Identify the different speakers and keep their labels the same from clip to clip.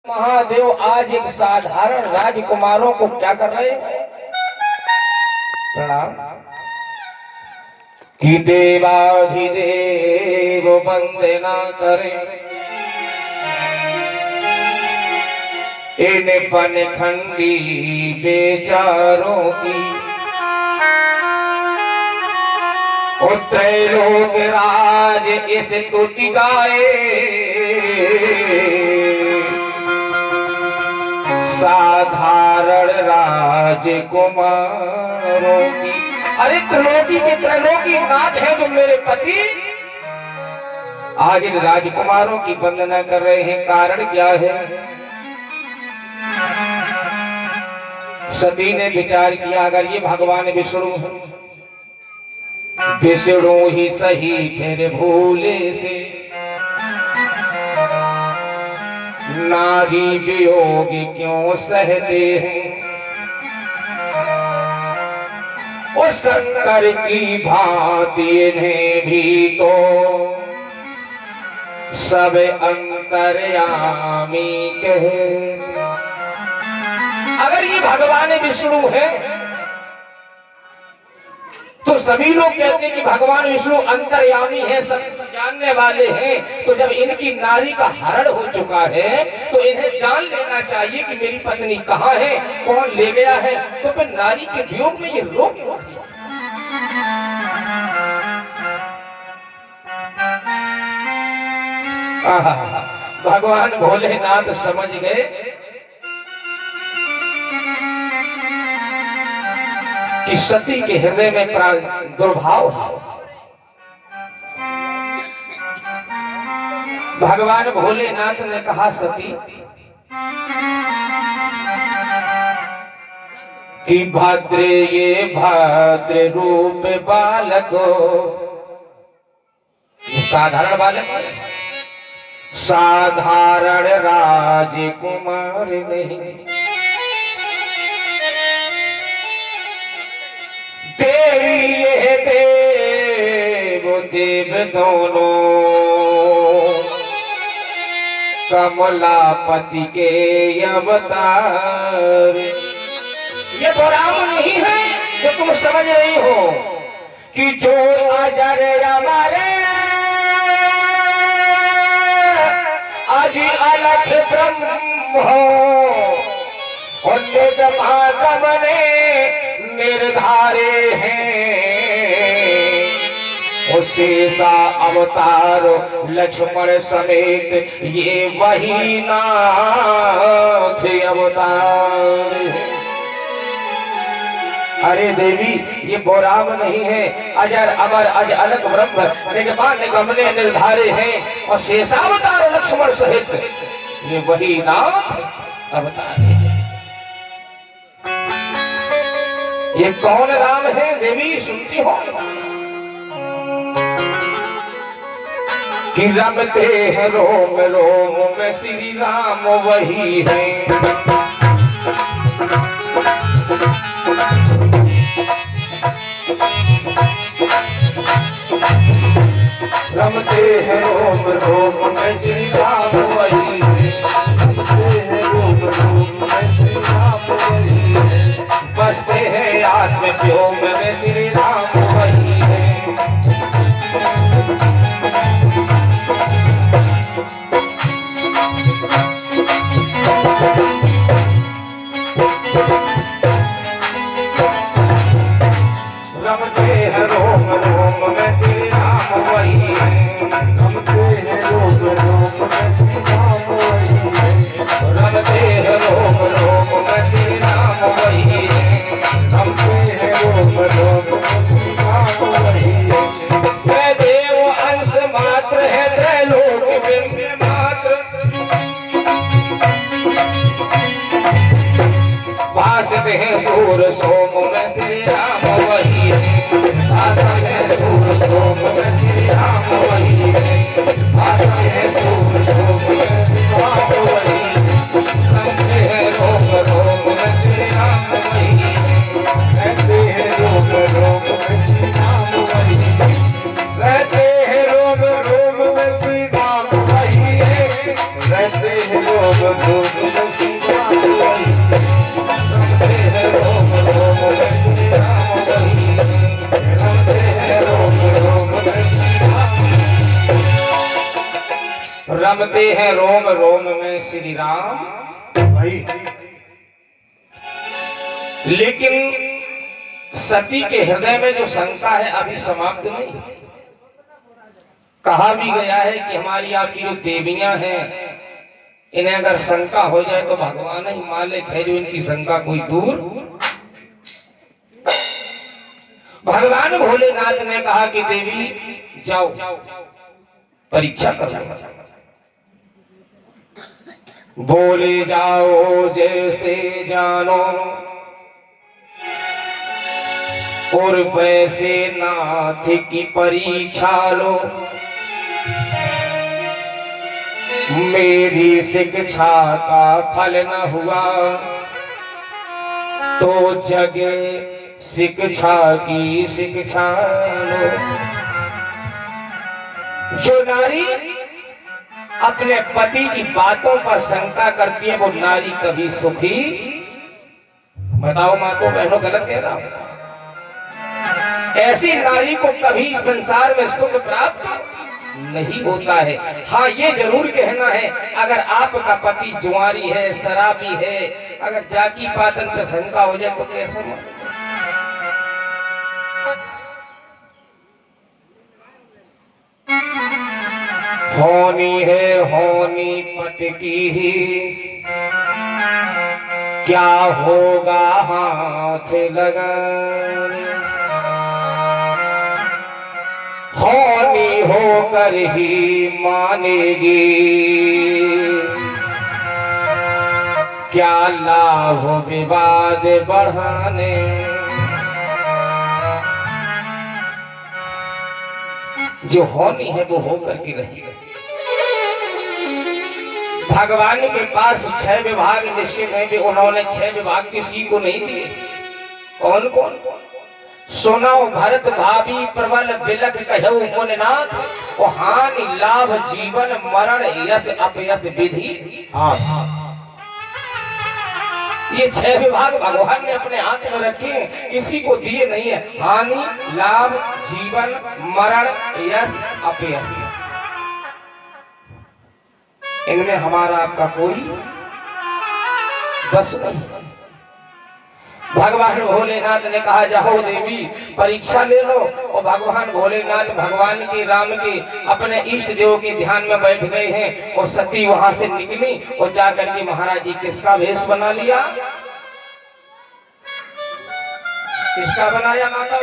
Speaker 1: महादेव आज एक साधारण राजकुमारों को क्या कर रहे हैं? प्रणाम। कि देवाधिदेव वंदना करें इन पनखंडी बेचारों की। त्रैलोक राज इस तुति गाए साधारण राजकुमारों की। अरे त्रिलोकी के त्रैलोकी नाथ है जो मेरे पति आज इन राजकुमारों की वंदना कर रहे हैं। कारण क्या है? सती ने विचार किया अगर ये भगवान विष्णु विष्णु ही सही फिर भूले से नारी वियोग क्यों सहते हैं। उस शंकर की भांति इन्हें भी तो सब अंतर्यामी कहे। अगर ये भगवान विष्णु है तो सभी लोग कहते हैं कि भगवान विष्णु अंतर्यामी है, सब जानने वाले हैं। तो जब इनकी नारी का हरण हो चुका है तो इन्हें जान लेना चाहिए कि मेरी पत्नी कहाँ है, कौन ले गया है। तो फिर नारी के वियोग में ये रो क्यों? भगवान भोलेनाथ समझ गए कि सती के हृदय में दुर्भाव है। भगवान भोलेनाथ ने कहा सती कि भद्रे ये भद्र रूप बालक हो। साधारण बालक साधारण राजकुमार नहीं। देवी ये देव देव दोनों कमलापति के अवतार। ये राम नहीं है जो तुम समझ रही हो कि जो अजर हमारे आज अलग ब्रह्म हो ने निर्धारे हैं। उसे सा अवतार लक्ष्मण समेत ये वही नाथ अवतार है। अरे देवी ये बोराम नहीं है, अजर अमर अज अलग ब्रह्म निगमान निगमने निर्धारे हैं। और शेषावतार लक्ष्मण सहित ये वही नाथ अवतार है। ये कौन राम है देवी सुनती हो? कि रमते हैं रोम रोम में श्री राम वही है। रमते हैं रोम रोम में श्री राम वही है। रमते हैं रोम रोम में श्री राम वही है। बसते हैं आत्म व्योम में श्री राम वही है। रमते हैं रोम रोम में श्री राम वही है। रमते हैं रोम रोम में श्री राम वही है। रमते हैं रोम रोम में श्री राम वही है। रमते हैं रोम रोम में श्री राम वही है। मैं देव अंश मात्र है त्रैलोक बिंब मात्र। भासते हैं सूर सोम में श्री राम वही है। भासते हैं सूर सोम में श्री राम वही है। भासते हैं सूर सोम में श्री राम वही है। रमते हैं रोम रोम में श्री राम वही है। रहते हैं रोम रोम में श्री राम वही है। रहते हैं रोम रोम में श्री राम वही है। रहते हैं रोम सोम में श्री राम वही है। रमते हैं रोम रोम में श्री राम वही है। रमते हैं रोम रोम में श्री राम। रमते हैं रोम रोम में श्री राम वही। लेकिन सती के हृदय में जो शंका है अभी समाप्त नहीं। कहा भी गया है कि हमारी आपकी जो देवियां हैं इन्हें अगर शंका हो जाए तो भगवान ही मालिक है जो इनकी शंका कोई दूर। भगवान भोलेनाथ ने कहा कि देवी जाओ परीक्षा करो। बोले जाओ जैसे जानो और वैसे नाथ की परीक्षा लो। मेरी शिक्षा का फल न हुआ तो जग शिक्षा की शिक्षा लो। जो नारी अपने पति की बातों पर शंका करती है वो नारी कभी सुखी। बताओ माँ को बहनों गलत कह रहा हूं? ऐसी नारी को कभी संसार में सुख प्राप्त नहीं होता है। हाँ ये जरूर कहना है अगर आपका पति जुआरी है शराबी है अगर जाति पातन पर शंका हो जाए तो कैसे होनी है होनी पत की ही क्या होगा हाथ लगाने। होनी होकर ही मानेगी क्या लाभ विवाद बढ़ाने। जो होनी है वो होकर के रहेगी। भगवान के पास 6 विभाग निश्चित है कि उन्होंने 6 विभाग किसी को नहीं दिए। कौन कौन? सुनो भरत भाभी प्रबल बिलख कहु मुनिनाथ ओ हानि लाभ जीवन मरण यश अपयश विधि। ये 6 विभाग भगवान ने अपने हाथ में रखे किसी को दिए नहीं है। हानि लाभ जीवन मरण यश अपयश इनमें हमारा आपका कोई बस नहीं। भगवान भोलेनाथ ने कहा जाओ देवी परीक्षा ले लो। और भगवान भोलेनाथ भगवान के राम के अपने इष्ट देव के ध्यान में बैठ गए हैं। और सती वहां से निकली और जाकर के महाराज जी किसका भेष बना लिया? किसका बनाया माता?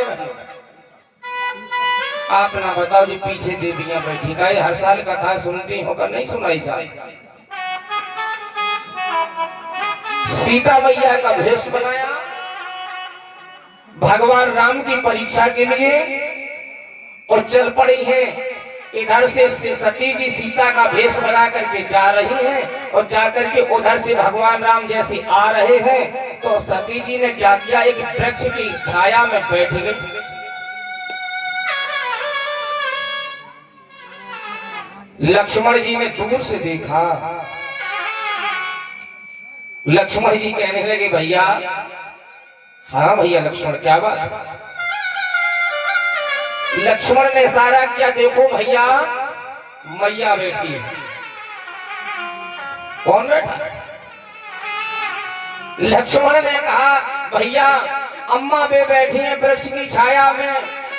Speaker 1: आप ना बताओ जी पीछे देवियां बैठी का हर साल कथा सुनती होकर नहीं सुनाई था। सीता मैया का भेष बनाया भगवान राम की परीक्षा के लिए और चल पड़ी हैं। इधर से सती जी सीता का भेष बना करके जा रही हैं और जाकर के उधर से भगवान राम जैसे आ रहे हैं तो सती जी ने क्या किया एक वृक्ष की छाया में बैठ गई। लक्ष्मण जी ने दूर से देखा। लक्ष्मण जी कहने लगे भैया। हाँ भैया लक्ष्मण क्या बात? लक्ष्मण ने इशारा किया देखो भैया मैया बैठी है। कौन बैठा? लक्ष्मण ने कहा भैया अम्मा बे बैठी है वृक्ष की छाया में।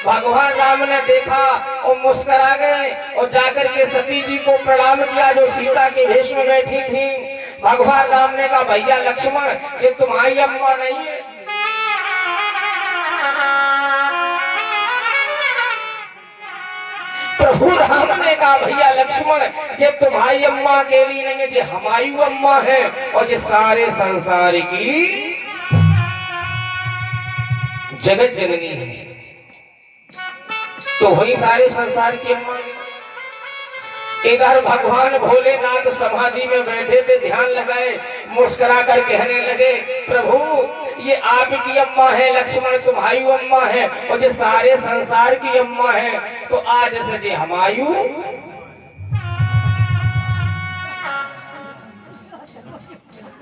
Speaker 1: भगवान राम ने देखा और मुस्कुरा गए और जाकर के सती जी को प्रणाम किया जो सीता के भेष में बैठी थी। भगवान राम ने कहा भैया लक्ष्मण ये तुम्हारी अम्मा नहीं है। प्रभु राम ने कहा भैया लक्ष्मण ये तुम्हारी अम्मा अकेली नहीं है ये हमारी अम्मा है और ये सारे संसार की जगत जननी है। तो वही सारे संसार की अम्मा। इधर भगवान भोलेनाथ समाधि में बैठे थे ध्यान लगाए मुस्कुरा कर कहने लगे प्रभु ये आपकी अम्मा है लक्ष्मण तुम्हारी अम्मा है और ये सारे संसार की अम्मा है तो आज सजे हमायू।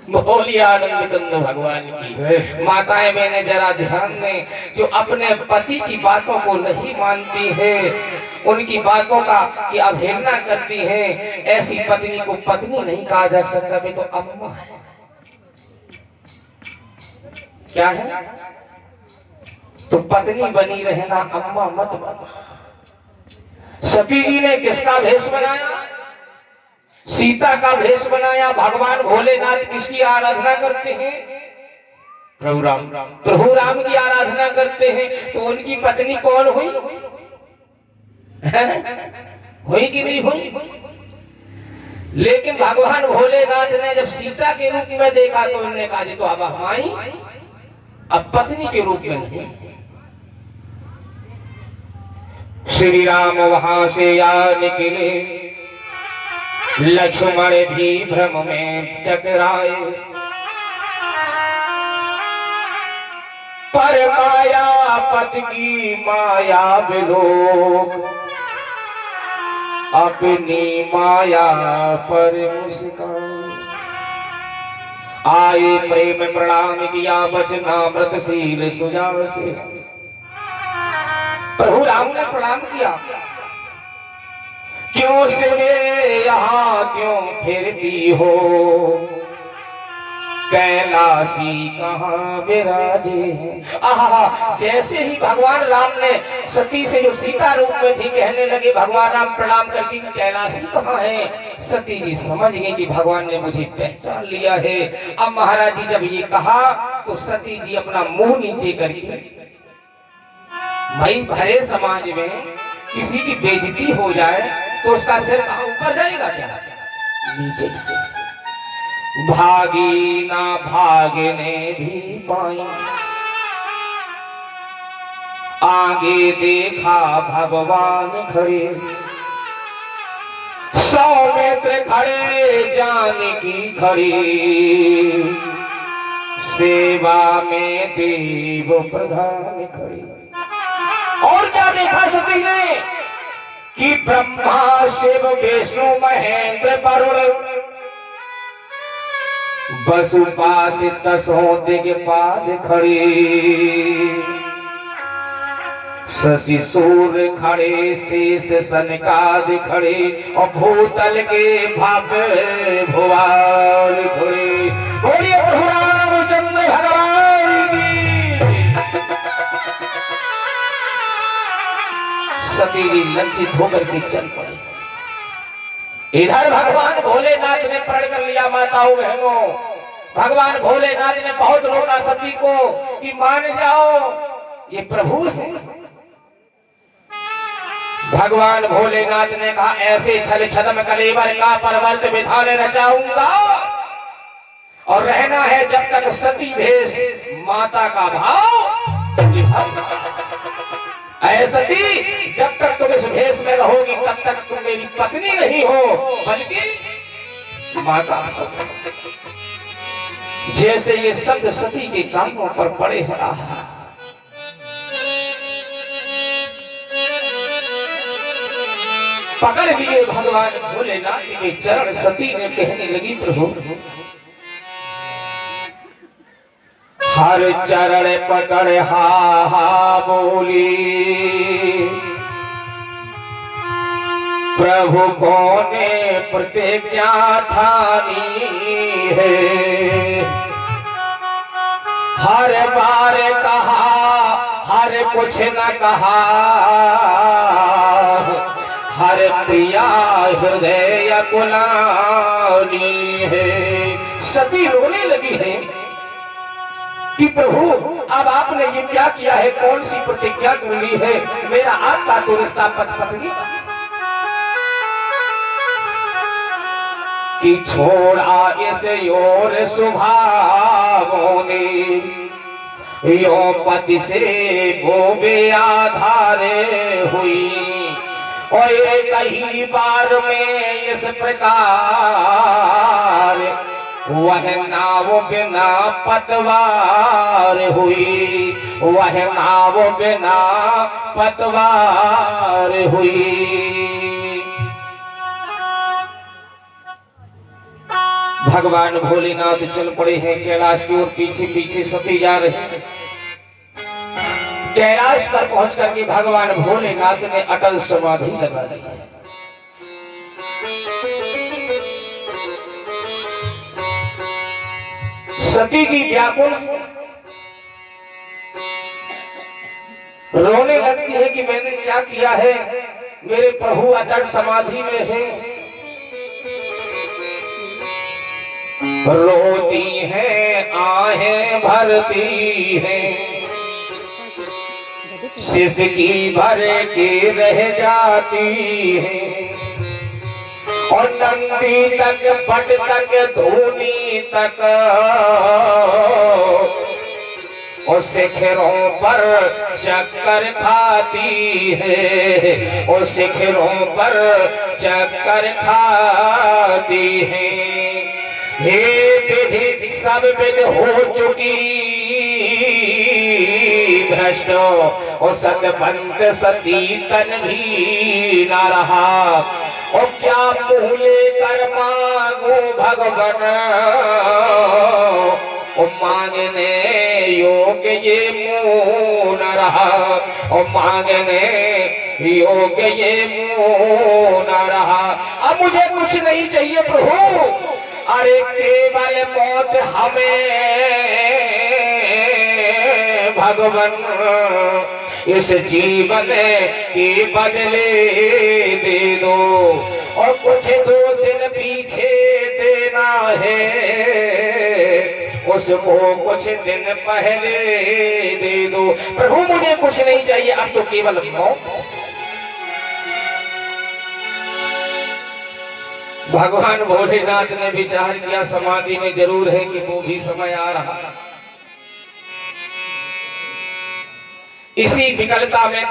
Speaker 1: बोलिए आनंद कंद भगवान की। माताएं बहनें जरा ध्यान दें, जो अपने पति की बातों को नहीं मानती है, उनकी बातों का की अवहेलना करती है, ऐसी पत्नी को पत्नी नहीं कहा जा सकता। वे तो अम्मा है। क्या है? तो पत्नी बनी रहना, अम्मा मत बना। सती जी ने किसका भेष बनाया? सीता का भेष बनाया। भगवान भोलेनाथ किसकी आराधना करते हैं? प्रभु राम। प्रभु राम की आराधना करते हैं। तो उनकी पत्नी कौन हुई? हुई कि नहीं हुई? लेकिन भगवान भोलेनाथ ने जब सीता के रूप में देखा तो उन्होंने कहा जी तो अब हमारी अब पत्नी के रूप में नहीं। श्री राम वहां से आ निकले, लक्ष्मण भी भ्रम में चकराए, पर माया पति की माया विलोक, अपनी माया पर मुस्कान। आए प्रेम प्रणाम किया, वचनामृतशील सुजासे। प्रभु राम ने प्रणाम किया। क्यों सिरे यहाँ क्यों फिरती हो, कैलाशी कहाँ विराजे हैं। आहा, जैसे ही भगवान राम ने सती से जो सीता रूप में थी कहने लगे, भगवान राम प्रणाम करके कैलाशी कहाँ है, सती जी समझ गई कि भगवान ने मुझे पहचान लिया है। अब महाराज जी जब ये कहा तो सती जी अपना मुंह नीचे करके, भाई भरे समाज में किसी की बेइज्जती हो जाए तो उसका सिर कहाँ ऊपर जाएगा? क्या नीचे जाएगा। भागी ना भागने भी पाई, आगे देखा भगवान खड़े, सौमित्र खड़े जानकी खड़ी, सेवा में देव प्रधान खड़ी। और क्या देखा सती ने कि ब्रह्मा शिव विष्णु महेंद्र वरुण वसुपासित दसों दिग्पाल खड़े, शशि सूर्य खड़े, शेष सनकादि खड़े, और भूतल के भव्य भुवन खड़े। बोलिए प्रभु रामचंद्र भगवान की। सती जी लज्जित होकर के चल पड़ी। इधर भगवान भोलेनाथ ने प्रण कर लिया। माताओं बहनों, भगवान भोलेनाथ ने बहुत रोका सती को कि मान जाओ ये प्रभु है। भगवान भोलेनाथ ने कहा ऐसे छल छदम कलेवर का परवर्त विधान रचाऊंगा, और रहना है जब तक सती भेष माता का भाव निभाऊंगा। सती जब तक तुम इस भेष में रहोगी तब तक तुम मेरी पत्नी नहीं हो बल्कि माता। जैसे ये शब्द सती के कानों पर पड़े हैं, पकड़ लिए भगवान भोलेनाथ के चरण। सती ने कहने लगी प्रभु हर चरण पकड़ हा हा बोली, प्रभु को ने प्रतिज्ञा ठानी है। हर बार कहा हर कुछ न कहा, हर प्रिया हृदय कुलानी है। सती रोने लगी है कि प्रभु अब आपने ये क्या किया है, कौन सी प्रतिज्ञा कर ली है, मेरा आपका तो रिश्ता पति पत्नी का कि छोड़ा इस योर सुभावों ने, यो पति से भोगे आधारे हुई, और कई बार में इस प्रकार वह नाव बिना पतवार हुई, वह नाव बिना पतवार हुई। भगवान भोलेनाथ चल पड़े हैं कैलाश की ओर। पीछे पीछे सती जा रही है। कैलाश पर पहुंच करके भगवान भोलेनाथ ने अटल समाधि लगा दी। सती जी व्याकुल रोने लगती है कि मैंने क्या किया है, मेरे प्रभु अटल समाधि में है। रोती है आहें भरती है, सिसकी भर के रह जाती है। और नंदी तक पट तक धूनी तक और शिखरों पर चक्कर खाती है, और शिखरों पर चक्कर खाती है। हे विधि सब विध हो चुकी भ्रष्ट, और सतपंथ सती तन भी ना रहा। और क्या मुँह लेकर मांगू भगवन, और मांगने योग्य ये मुँह न रहा। और मांगने योग्य ये मुँह न रहा। अब मुझे कुछ नहीं चाहिए प्रभु, अरे केवल मौत हमें भगवन इस जीवन के बदले दे दो। और कुछ 2 दिन पीछे देना है, उसको कुछ दिन पहले दे दो। प्रभु मुझे कुछ नहीं चाहिए, अब तो केवल मौत। भगवान भोलेनाथ ने विचार किया समाधि में जरूर है कि वो भी समय आ रहा। इसी विकलता में